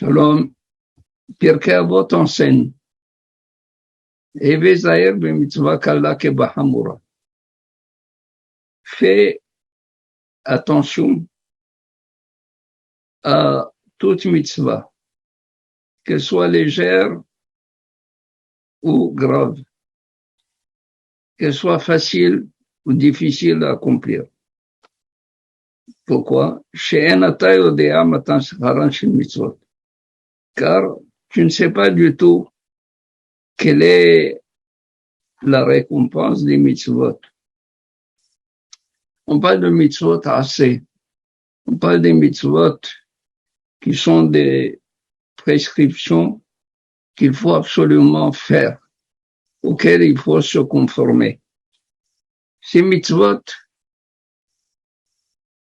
Shalom, Pirkei Avot enseigne. Eve Zahir b'mitzvah kala kebahamura. Fais attention à toute mitzvah, qu'elle soit légère ou grave, qu'elle soit facile ou difficile à accomplir. Pourquoi? Car tu ne sais pas du tout quelle est la récompense des mitzvot. On parle de mitzvot assez. On parle des mitzvot qui sont des prescriptions qu'il faut absolument faire, auxquelles il faut se conformer. Ces mitzvot,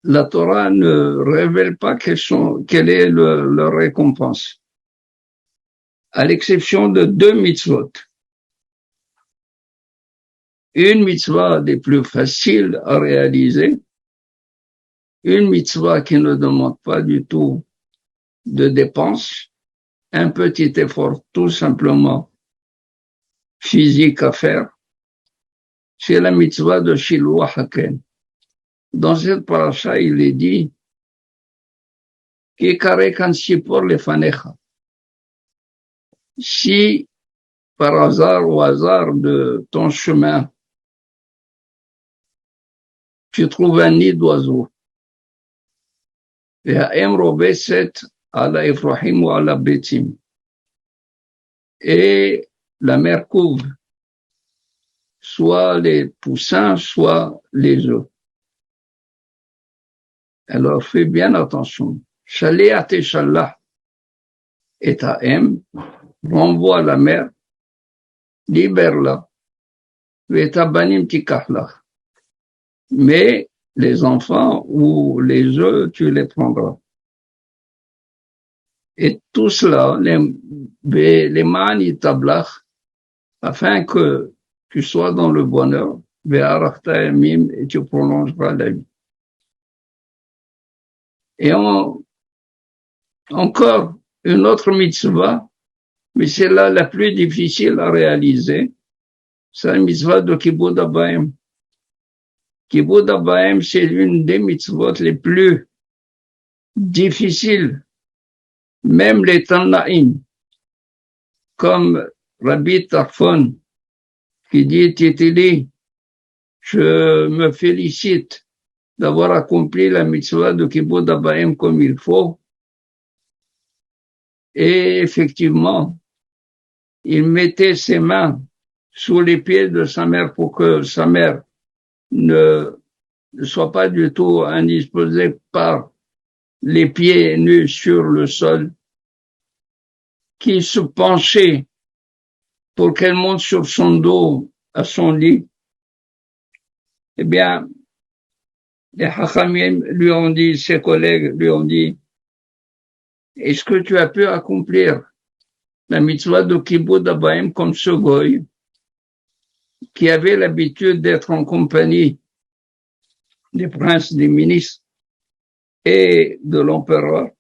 la Torah ne révèle pas quelle est leur récompense, à l'exception de 2 mitzvot. Une mitzvah des plus faciles à réaliser, une mitzvah qui ne demande pas du tout de dépenses, un petit effort tout simplement physique à faire, c'est la mitzvah de Shiluah Haken. Dans cette paracha, il est dit Kekare kansipor lefanecha. Si par hasard ou hasard de ton chemin, tu trouves un nid d'oiseau, et la mer couvre soit les poussins, soit les œufs. Alors fais bien attention. Shaleh Teshallah et ta M, renvoie la mer, libère-la, et ta banim tikahla. Mais les enfants ou les œufs, tu les prendras. Et tout cela, les mani tablach, afin que tu sois dans le bonheur, et tu prolongeras la vie. Et encore une autre mitzvah, mais c'est là la plus difficile à réaliser, c'est la mitzvah de Kibud Abayim. Kibud Abayim, c'est l'une des mitzvot les plus difficiles, même les Tannaïm, comme Rabbi Tarfon, qui dit Titili, je me félicite d'avoir accompli la mitzvah de Kibud Abayim comme il faut. Et effectivement, il mettait ses mains sous les pieds de sa mère pour que sa mère ne soit pas du tout indisposée par les pieds nus sur le sol, qui se penchait pour qu'elle monte sur son dos à son lit. Eh bien, les Hachamim lui ont dit, ses collègues lui ont dit, est-ce que tu as pu accomplir la mitzvah de Kibud Abayim comme ce goy, qui avait l'habitude d'être en compagnie des princes, des ministres et de l'empereur.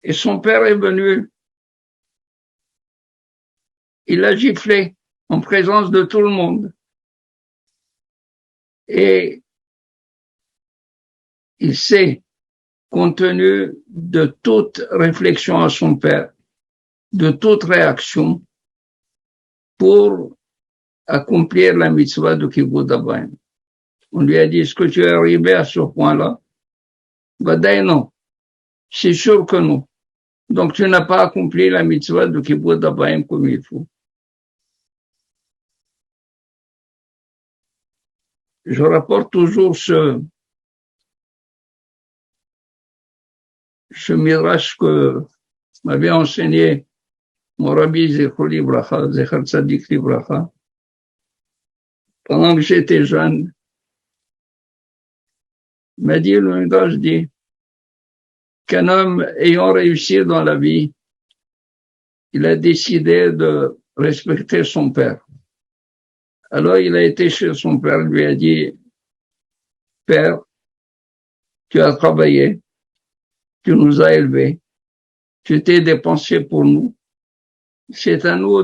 Et son père est venu, il l'a giflé en présence de tout le monde. Et il s'est, compte tenu de toute réflexion à son père, de toute réaction, pour accomplir la mitzvah de Kibud Abayim. On lui a dit, est-ce que tu es arrivé à ce point-là? Badaï, non. C'est sûr que non. Donc tu n'as pas accompli la mitzvah de Kibud Abayim comme il faut. Je rapporte toujours ce midrash que m'avait enseigné mon rabbi Zecher Libracha, Zecher Tzadik Libracha, pendant que j'étais jeune. Il m'a dit, le midrash dit, qu'un homme ayant réussi dans la vie, il a décidé de respecter son père. Alors il a été chez son père, lui a dit, Père, tu as travaillé, tu nous as élevés, tu t'es dépensé pour nous. C'est à nous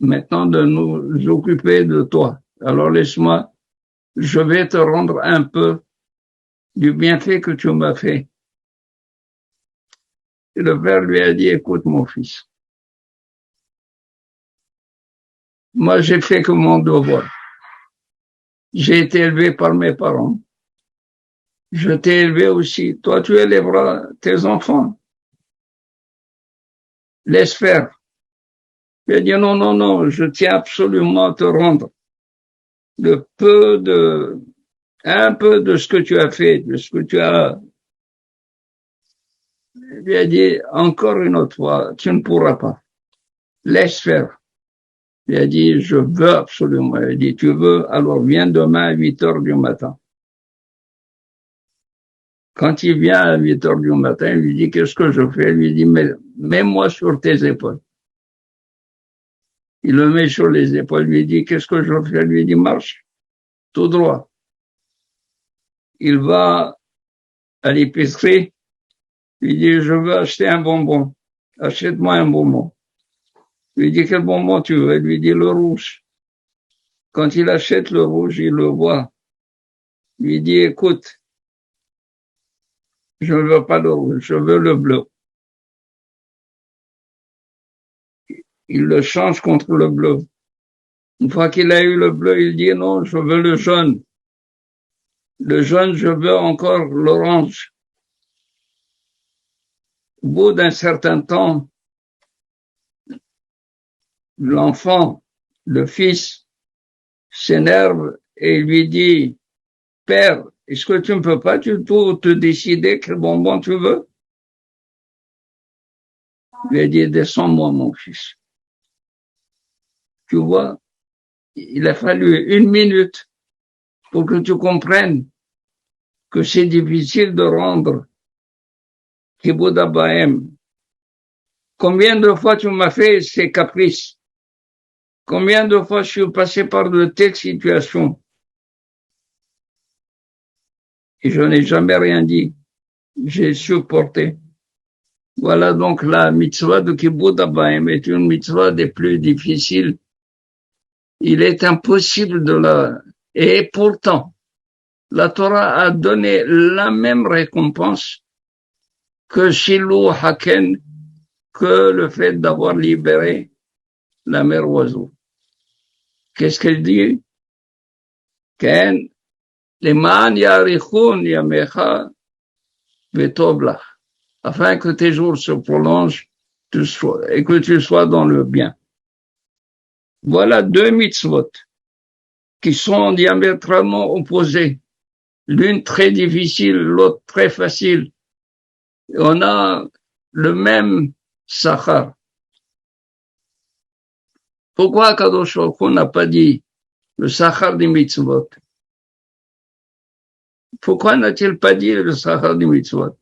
maintenant de nous occuper de toi. Alors laisse-moi, je vais te rendre un peu du bienfait que tu m'as fait. Et le père lui a dit, écoute mon fils, moi j'ai fait que mon devoir. J'ai été élevé par mes parents. Je t'ai élevé aussi. Toi, tu élèveras tes enfants. Laisse faire. Il a dit, non, non, non, je tiens absolument à te rendre un peu de ce que tu as fait, de ce que tu as. Il lui a dit, encore une autre fois, tu ne pourras pas. Laisse faire. Il a dit, je veux absolument. Il a dit, tu veux, alors viens demain à 8 heures du matin. Quand il vient à 8 heures du matin, il lui dit, qu'est-ce que je fais? Il lui dit, mets-moi sur tes épaules. Il le met sur les épaules, il lui dit, qu'est-ce que je fais? Il lui dit, marche, tout droit. Il va à l'épicerie, il dit, je veux acheter un bonbon. Achète-moi un bonbon. Il lui dit, quel bonbon tu veux? Il lui dit, le rouge. Quand il achète le rouge, il le voit. Il lui dit, écoute, je ne veux pas le rouge, je veux le bleu. Il le change contre le bleu. Une fois qu'il a eu le bleu, il dit, non, je veux le jaune. Le jaune, je veux encore l'orange. Au bout d'un certain temps, l'enfant, le fils, s'énerve et lui dit, père, est-ce que tu ne peux pas du tout te décider quel bonbon tu veux? Il lui a dit, descends-moi, mon fils. Tu vois, il a fallu 1 minute pour que tu comprennes que c'est difficile de rendre Kibud Abahem. Combien de fois tu m'as fait ces caprices? Combien de fois je suis passé par de telles situations? Et je n'ai jamais rien dit. J'ai supporté. Voilà donc la mitzvah de Kibud Abahem est une mitzvah des plus difficiles. Il est impossible de la... Et pourtant, la Torah a donné la même récompense que Shiloh Haken, que le fait d'avoir libéré la mère oiseau. Qu'est-ce qu'elle dit? Ken, leman yarichun yamecha vetov lach, afin que tes jours se prolongent et que tu sois dans le bien. Voilà 2 mitzvot qui sont diamétralement opposées. L'une très difficile, l'autre très facile. Et on a le même sachar. Pourquoi Kadosh Baruch Hu n'a pas dit le sachar des mitzvot? Pourquoi n'a-t-il pas dit le sachar des mitzvot?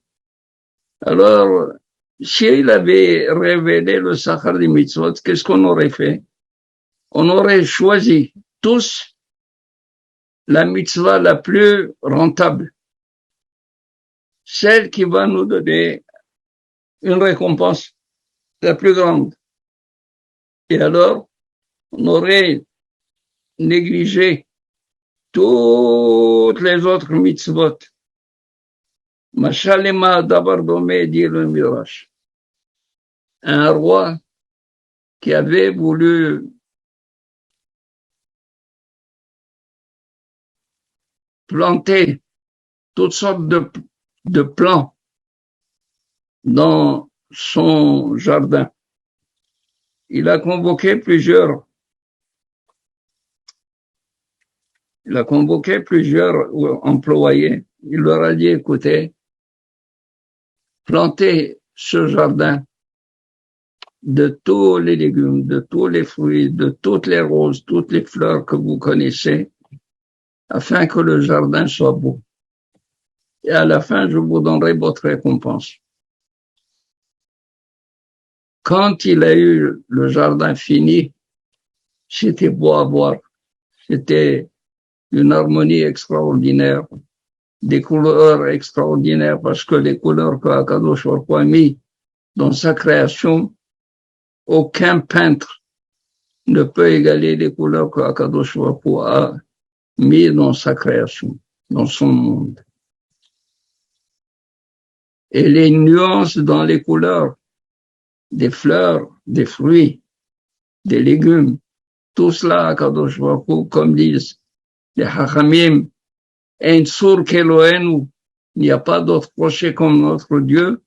Alors, s'il avait révélé le sachar des mitzvot, qu'est-ce qu'on aurait fait? On aurait choisi tous la mitzvah la plus rentable, celle qui va nous donner une récompense la plus grande. Et alors, on aurait négligé toutes les autres mitzvot. Machalema Dabardomé, dit le Midrash. Un roi qui avait voulu planter toutes sortes de plants dans son jardin. Il a convoqué plusieurs employés. Il leur a dit, écoutez, plantez ce jardin de tous les légumes, de tous les fruits, de toutes les roses, toutes les fleurs que vous connaissez, afin que le jardin soit beau. Et à la fin, je vous donnerai votre récompense. Quand il a eu le jardin fini, c'était beau à voir. C'était une harmonie extraordinaire, des couleurs extraordinaires, parce que les couleurs qu'Akadosh Baruch Hu a mis dans sa création, aucun peintre ne peut égaler les couleurs que Akadosh Baruch Hu a mis dans sa création, dans son monde. Et les nuances dans les couleurs des fleurs, des fruits, des légumes, tout cela, Akadosh Baruch Hu, comme disent les Hachamim, Ein Sur Keloenu, il n'y a pas d'autre rocher comme notre Dieu.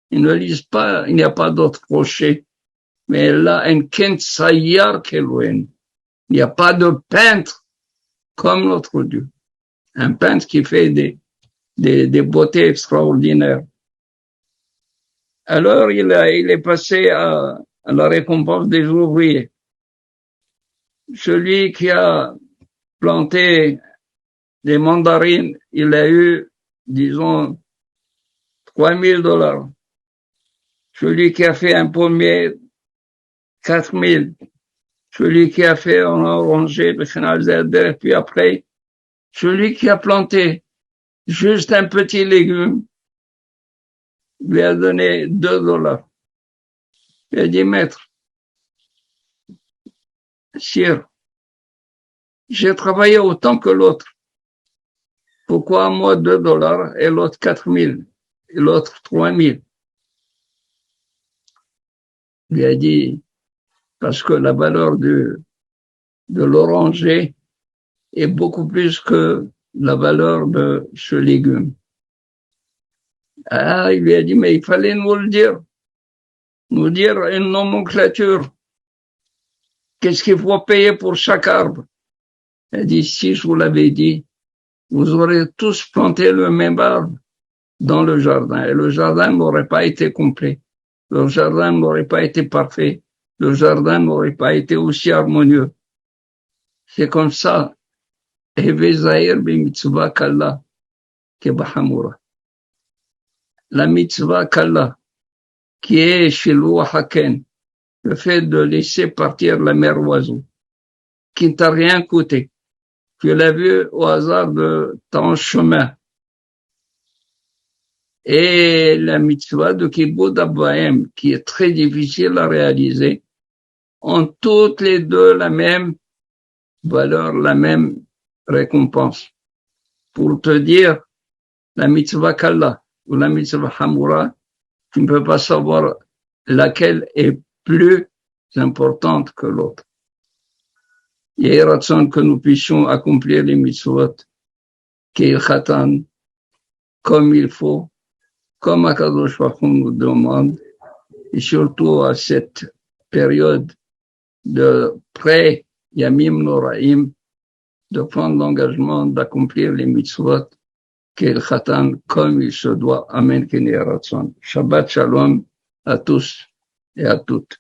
Ils ne lisent pas, il n'y a pas d'autre rocher. Mais là, un Kent Sayar Keloenu. Il n'y a pas de peintre comme notre Dieu. Un peintre qui fait des beautés extraordinaires. Alors, il est passé à la récompense des ouvriers. Celui qui a planté des mandarines, il a eu, disons, $3,000. Celui qui a fait un pommier, 4,000. Celui qui a fait un oranger, puis après, celui qui a planté juste un petit légume, lui a donné $2. Il a dit, maître, sire, j'ai travaillé autant que l'autre. Pourquoi moi $2 et l'autre 4,000 et l'autre 3,000? Il lui a dit, parce que la valeur de l'oranger est beaucoup plus que la valeur de ce légume. Ah, il lui a dit, mais il fallait nous dire une nomenclature. Qu'est-ce qu'il faut payer pour chaque arbre? Il a dit, si je vous l'avais dit, vous aurez tous planté le même arbre dans le jardin. Et le jardin n'aurait pas été complet. Le jardin n'aurait pas été parfait. Le jardin n'aurait pas été aussi harmonieux. C'est comme ça. La mitzvah kalla, qui est chez l'Ouahaken, le fait de laisser partir la mère oiseau, qui ne t'a rien coûté. Tu l'as vu au hasard de ton chemin. Et la mitzvah de Kibbutz Abahem, qui est très difficile à réaliser, ont toutes les deux la même valeur, la même récompense. Pour te dire, la mitzvah kalla ou la mitzvah hamura, tu ne peux pas savoir laquelle est plus importante que l'autre. Il y a raison que nous puissions accomplir les mitzvot qu'il khatan comme il faut, comme Akadosh Baruch Hu nous demande, et surtout à cette période de pré-Yamim Noraim, de prendre l'engagement d'accomplir les mitzvot qu'il khatan comme il se doit. Amen. Shabbat Shalom à tous et à toutes.